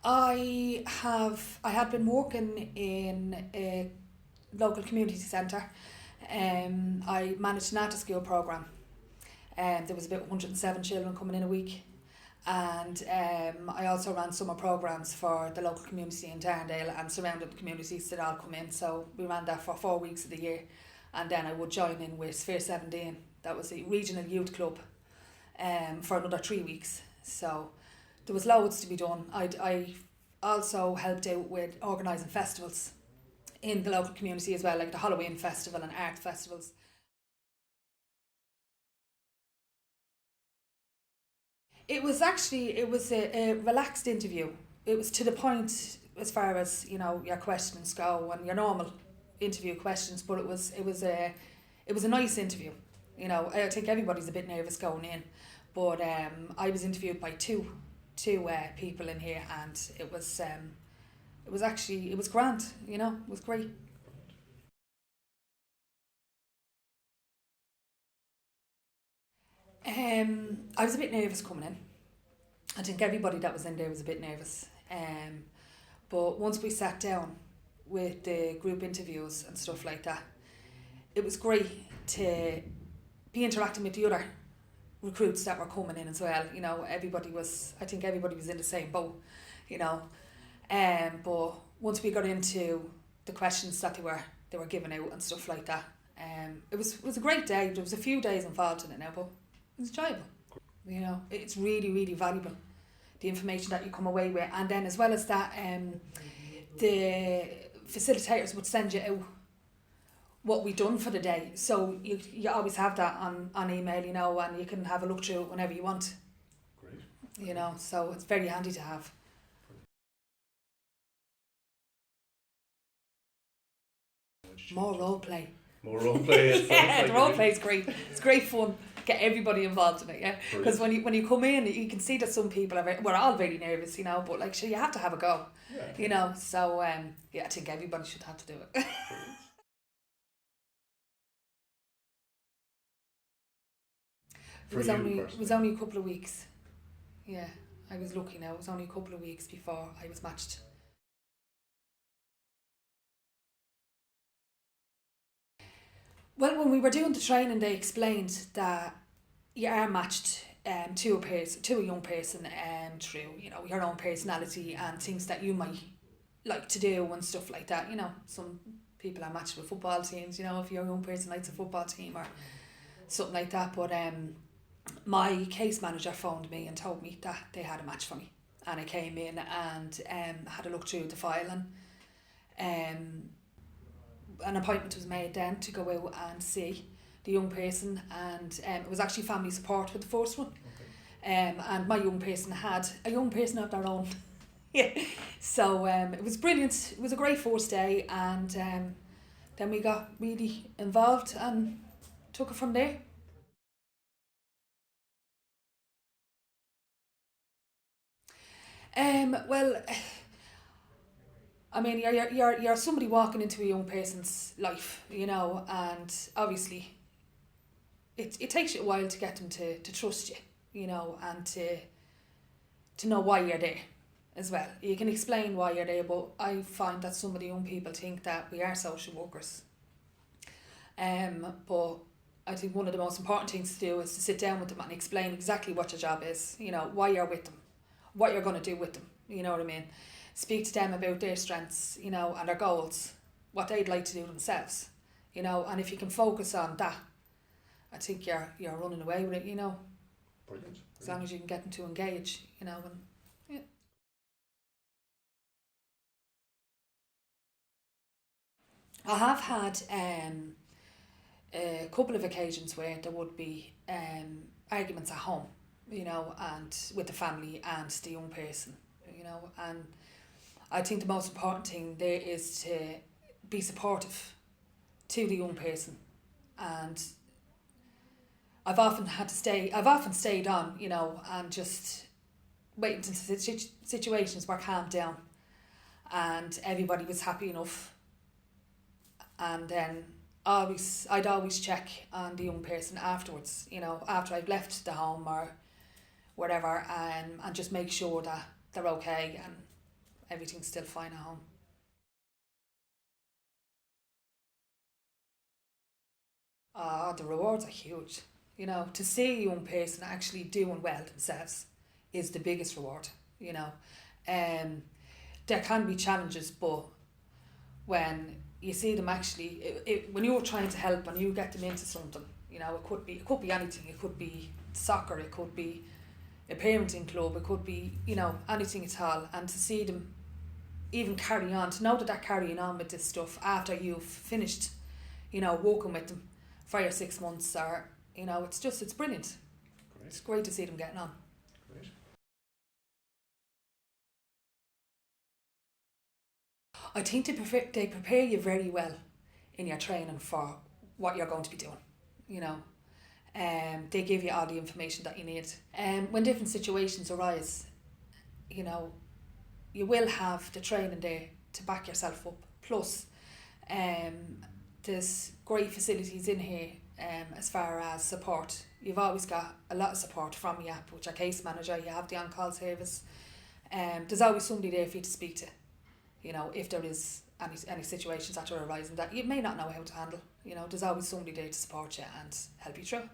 I had been working in a local community centre. I managed an after school programme. There was about 107 children coming in a week, and I also ran summer programmes for the local community in Darndale and surrounding communities that all come in. So we ran that for 4 weeks of the year, and then I would join in with Sphere 17. That was a regional youth club, for another 3 weeks. So there was loads to be done. I also helped out with organising festivals in the local community as well, like the Halloween festival and art festivals. It was a relaxed interview. It was to the point as far as, your questions go and your normal interview questions, but it was a nice interview. I think everybody's a bit nervous going in, but I was interviewed by two people in here, and it was grand. It was great. I was a bit nervous coming in. I think everybody that was in there was a bit nervous. But once we sat down with the group interviews and stuff like that, it was great to be interacting with the other recruits that were coming in as well. I think everybody was in the same boat, you know. But once we got into the questions that they were giving out and stuff like that, it was a great day. There was a few days involved in it now, but it was enjoyable. It's really, really valuable, the information that you come away with. And then as well as that, the facilitators would send you out what we done for the day. So you always have that on email, and you can have a look through it whenever you want. Great. So it's very handy to have. More role play. More role play. Yeah, the role play is great. It's great fun. Get everybody involved in it, yeah. Because when you come in, you can see that some people we're all very nervous, but like, sure, you have to have a go, Yeah. So I think everybody should have to do it. For It you was personally? only a couple of weeks. Yeah, I was lucky now. It was only a couple of weeks before I was matched. Well, when we were doing the training, they explained that you are matched to a young person through your own personality and things that you might like to do and stuff like that. Some people are matched with football teams. If your young person likes a football team or something like that. But my case manager phoned me and told me that they had a match for me, and I came in and had a look through the file, and an appointment was made then to go out and see the young person, and it was actually family support with the first one. And my young person had a young person of their own. Yeah. So it was brilliant. It was a great first day, and then we got really involved and took it from there. Well, I mean, you're somebody walking into a young person's life, and obviously it takes you a while to get them to trust you, and to know why you're there as well. You can explain why you're there, but I find that some of the young people think that we are social workers. But I think one of the most important things to do is to sit down with them and explain exactly what your job is, why you're with them, what you're going to do with them, you know what I mean? Speak to them about their strengths, and their goals, what they'd like to do themselves, and if you can focus on that, I think you're running away with it, Brilliant. as long as you can get them to engage, and yeah. I have had a couple of occasions where there would be arguments at home, and with the family and the young person, and I think the most important thing there is to be supportive to the young person, and I've often stayed on, and just waited until situations were calmed down and everybody was happy enough, and then I'd always check on the young person afterwards, after I've left the home or whatever, and just make sure that they're okay, and everything's still fine at home. The rewards are huge. You know, to see a young person actually doing well themselves is the biggest reward, you know. There can be challenges, but when you see them actually, when you're trying to help and you get them into something, you know, it could be anything. It could be soccer, it could be a parenting club, it could be, you know, anything at all. And to see them even carry on, to know that they're carrying on with this stuff after you've finished, you know, working with them 5 or 6 months, or, you know, it's brilliant. Great. It's great to see them getting on. Great. I think they prepare you very well in your training for what you're going to be doing, you know. They give you all the information that you need. When different situations arise, you know, you will have the training there to back yourself up. Plus, there's great facilities in here as far as support. You've always got a lot of support from YAP, with your case manager, you have the on-call service. There's always somebody there for you to speak to, you know, if there is any situations that are arising that you may not know how to handle. You know, there's always somebody there to support you and help you through.